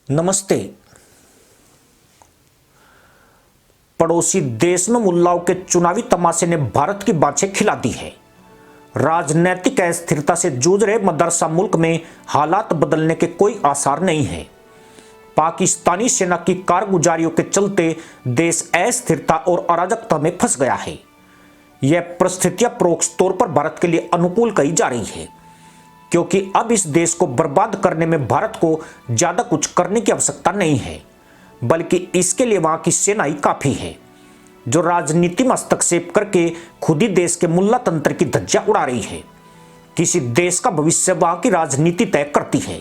नमस्ते। पड़ोसी देश में मुल्लाओं के चुनावी तमाशे ने भारत की बाछें खिला दी है। राजनीतिक अस्थिरता से जूझ रहे मदरसा मुल्क में हालात बदलने के कोई आसार नहीं है। पाकिस्तानी सेना की कारगुजारियों के चलते देश अस्थिरता और अराजकता में फंस गया है। यह परिस्थितियां परोक्ष तौर पर भारत के लिए अनुकूल कही जा रही है, क्योंकि अब इस देश को बर्बाद करने में भारत को ज्यादा कुछ करने की आवश्यकता नहीं है, बल्कि इसके लिए वहां की सेना ही काफी है, जो राजनीति में हस्तक्षेप करके खुद ही देश के मुल्ला तंत्र की धज्जियां उड़ा रही है। किसी देश का भविष्य वहां की राजनीति तय करती है,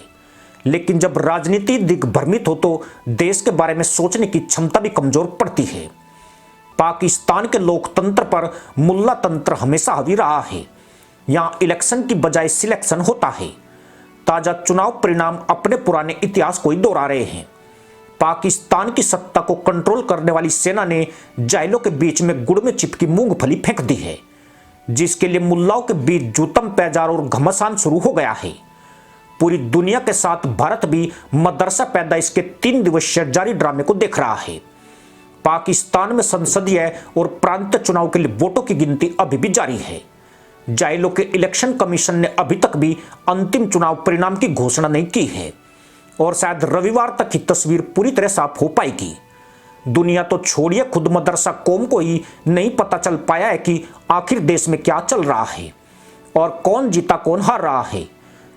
लेकिन जब राजनीति दिग्भ्रमित हो तो देश के बारे में सोचने की क्षमता भी कमजोर पड़ती है। पाकिस्तान के लोकतंत्र पर मुल्ला तंत्र हमेशा हावी रहा है। यहां इलेक्शन की बजाय सिलेक्शन होता है। ताजा चुनाव परिणाम अपने पुराने इतिहास को ही दोहरा रहे हैं। पाकिस्तान की सत्ता को कंट्रोल करने वाली सेना ने जायलों के बीच में गुड़ में चिपकी मूंगफली फेंक दी है, जिसके लिए मुल्लाओं के बीच जूतम पैजार और घमासान शुरू हो गया है। पूरी दुनिया के साथ भारत भी मदरसा पैदाइश के 3 दिवसीय जारी ड्रामे को देख रहा है। पाकिस्तान में संसदीय और प्रांतीय चुनाव के लिए वोटों की गिनती अभी भी जारी है। जायलों के इलेक्शन कमीशन ने अभी तक भी अंतिम चुनाव परिणाम की घोषणा नहीं की है, और शायद रविवार तक की तस्वीर पूरी तरह साफ हो पाएगी। दुनिया तो छोड़िए, खुद मदरसा कौम को ही नहीं पता चल पाया है कि आखिर देश में क्या चल रहा है और कौन जीता कौन हार रहा है।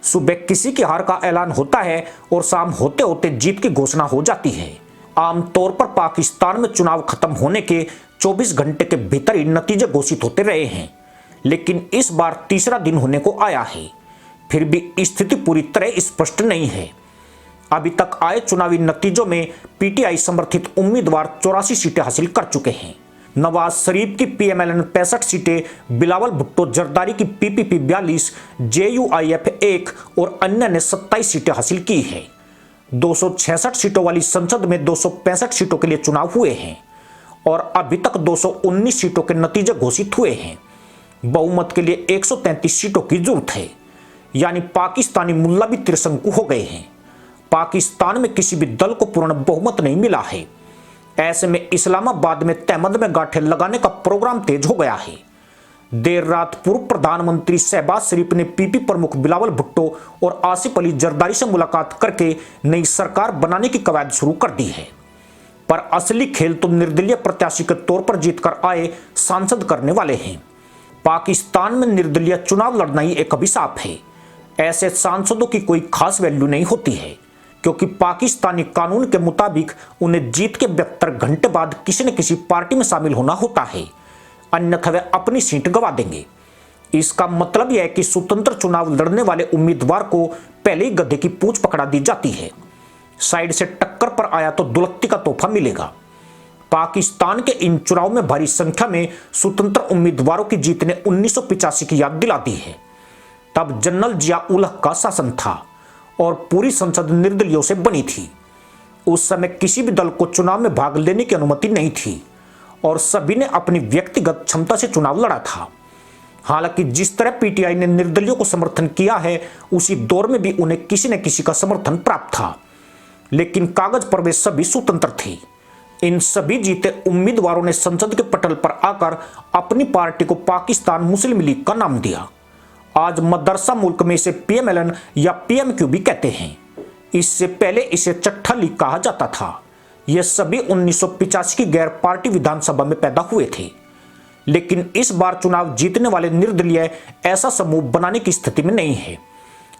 सुबह किसी की हार का ऐलान होता है और शाम होते होते जीत की घोषणा हो जाती है। आमतौर पर पाकिस्तान में चुनाव खत्म होने के 24 घंटे के भीतर ही नतीजे घोषित होते रहे हैं, लेकिन इस बार तीसरा दिन होने को आया है, फिर भी स्थिति पूरी तरह स्पष्ट नहीं है। अभी तक आए चुनावी नतीजों में पीटीआई समर्थित उम्मीदवार 84 सीटें हासिल कर चुके हैं। नवाज शरीफ की पीएमएलएन 65 सीटें, बिलावल भुट्टो जरदारी की पीपीपी 42, जेयूआईएफ 1 और अन्य ने 27 सीटें हासिल की है। 266 सीटों वाली संसद में 265 सीटों के लिए चुनाव हुए हैं और अभी तक 219 सीटों के नतीजे घोषित हुए हैं। बहुमत के लिए 133 सीटों की जरूरत है, यानी पाकिस्तानी मुल्ला भी त्रिशंकु हो गए हैं। पाकिस्तान में किसी भी दल को पूर्ण बहुमत नहीं मिला है। ऐसे में इस्लामाबाद में तहमद में गांठें लगाने का प्रोग्राम तेज हो गया है। देर रात पूर्व प्रधानमंत्री शहबाज शरीफ ने पीपी प्रमुख बिलावल भुट्टो और आसिफ अली जरदारी से मुलाकात करके नई सरकार बनाने की कवायद शुरू कर दी है। पर असली खेल तो निर्दलीय प्रत्याशी के तौर पर जीतकर आए सांसद करने वाले हैं। पाकिस्तान में निर्दलीय चुनाव लड़ना ही एक अभिशाप है। ऐसे सांसदों की कोई खास वैल्यू नहीं होती है, क्योंकि पाकिस्तानी कानून के मुताबिक उन्हें जीत के 72 घंटे बाद किसी न किसी पार्टी में शामिल होना होता है, अन्यथा वे अपनी सीट गंवा देंगे। इसका मतलब यह है कि स्वतंत्र चुनाव लड़ने वाले उम्मीदवार को पहले ही गधे की पूंछ पकड़ा दी जाती है। साइड से टक्कर पर आया तो दुलत्ती का तोहफा मिलेगा। पाकिस्तान के इन चुनाव में भारी संख्या में स्वतंत्र उम्मीदवारों की जीत ने 1985 की याद दिला दी है। तब जनरल जिया उल हक का शासन था और पूरी संसद निर्दलियों से बनी थी। उस समय किसी भी दल को चुनाव में भाग लेने की अनुमति नहीं थी और सभी ने अपनी व्यक्तिगत क्षमता से चुनाव लड़ा था। हालांकि जिस तरह पीटीआई ने निर्दलियों को समर्थन किया है, उसी दौर में भी उन्हें किसी न किसी का समर्थन प्राप्त था, लेकिन कागज पर वे सभी स्वतंत्र थे। इन सभी जीते उम्मीदवारों ने संसद के पटल पर आकर अपनी पार्टी को पाकिस्तान मुस्लिम लीग का नाम दिया। आज मदरसा मुल्क में इसे पीएमएलएन या पीएमक्यू भी कहते हैं। इससे पहले इसे चट्ठा लीग कहा जाता था। ये सभी 1985 की गैर पार्टी विधानसभा में पैदा हुए थे, लेकिन इस बार चुनाव जीतने वाले निर्दलीय ऐसा समूह बनाने की स्थिति में नहीं है।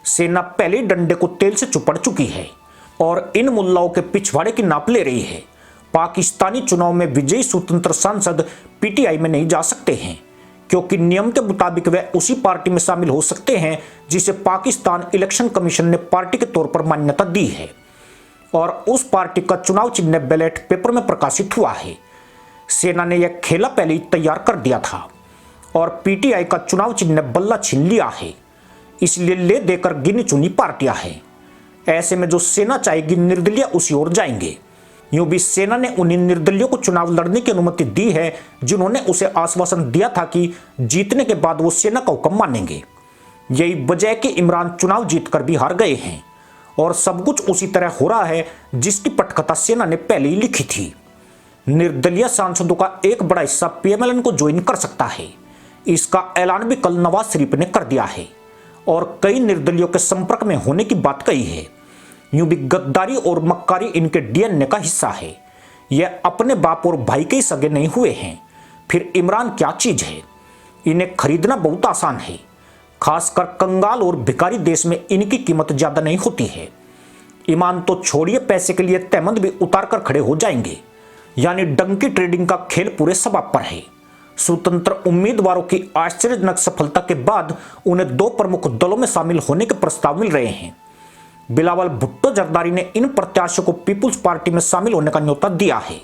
सेना पहले डंडे को तेल से चुपड़ चुकी है और इन मुल्लाओं के पिछवाड़े की नाप ले रही है। पाकिस्तानी चुनाव में विजयी स्वतंत्र सांसद पीटीआई में नहीं जा सकते हैं, क्योंकि नियम के मुताबिक वे उसी पार्टी में शामिल हो सकते हैं जिसे पाकिस्तान इलेक्शन कमीशन ने पार्टी के तौर पर मान्यता दी है, और उस पार्टी का चुनाव चिन्ह बैलेट पेपर में प्रकाशित हुआ है। सेना ने यह खेला पहले ही तैयार कर दिया था और पीटीआई का चुनाव चिन्ह बल्ला छीन लिया है, इसलिए ले देकर गिनी चुनी पार्टियां हैं। ऐसे में जो सेना चाहेगी निर्दलीय उसी ओर जाएंगे। यूं भी सेना ने उन्हीं निर्दलियों को चुनाव लड़ने की अनुमति दी है जिन्होंने उसे आश्वासन दिया था कि जीतने के बाद वो सेना का हुक्म मानेंगे। यही वजह कि इमरान चुनाव जीतकर भी हार गए हैं और सब कुछ उसी तरह हो रहा है जिसकी पटकथा सेना ने पहले ही लिखी थी। निर्दलीय सांसदों का एक बड़ा हिस्सा पीएमएलएन को ज्वाइन कर सकता है, इसका ऐलान भी कल नवाज शरीफ ने कर दिया है और कई निर्दलियों के संपर्क में होने की बात कही है। यूं भी गद्दारी और मक्कारी इनके डीएनए का हिस्सा है। यह अपने बाप और भाई के ही सगे नहीं हुए हैं, फिर इमरान क्या चीज है। इन्हें खरीदना बहुत आसान है, खासकर कंगाल और भिखारी देश में इनकी कीमत ज्यादा नहीं होती है। ईमान तो छोड़िए, पैसे के लिए तहमंद भी उतार कर खड़े हो जाएंगे। यानी डंकी ट्रेडिंग का खेल पूरे सबाब पर है। स्वतंत्र उम्मीदवारों की आश्चर्यजनक सफलता के बाद उन्हें 2 प्रमुख दलों में शामिल होने के प्रस्ताव मिल रहे हैं। बिलावल भुट्टो जरदारी ने इन प्रत्याशियों को पीपुल्स पार्टी में शामिल होने का न्योता दिया है।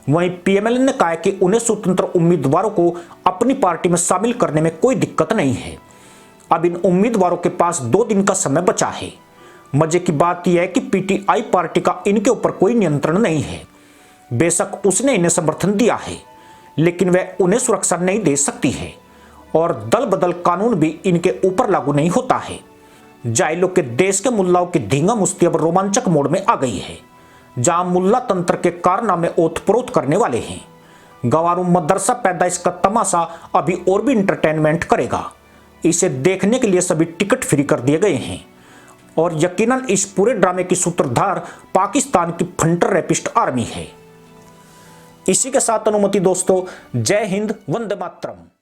वहीं पीएमएल ने कहा है कि उन्हें स्वतंत्र उम्मीदवारों को अपनी पार्टी में शामिल करने में कोई दिक्कत नहीं है। अब इन उम्मीदवारों के पास 2 दिन का समय बचा है। मजे की बात यह है कि पीटीआई पार्टी का इनके ऊपर कोई नियंत्रण नहीं है। बेशक उसने इन्हें समर्थन दिया है, लेकिन वह उन्हें सुरक्षा नहीं दे सकती है और दल बदल कानून भी इनके ऊपर लागू नहीं होता है। जाइलो के देश के मुल्लाओं की धींगा मुश्ती अब रोमांचक मोड़ में आ गई है, जहां मुल्ला तंत्र के कारनामे ओतप्रोत करने वाले हैं। गवारू मदरसा पैदाइश का तमाशा अभी और भी इंटरटेनमेंट करेगा। इसे देखने के लिए सभी टिकट फ्री कर दिए गए हैं और यकीनन इस पूरे ड्रामे की सूत्रधार पाकिस्तान की फंटर रैपिस्ट आर्मी है। इसी के साथ अनुमति दोस्तों, जय हिंद, वंदे मातरम।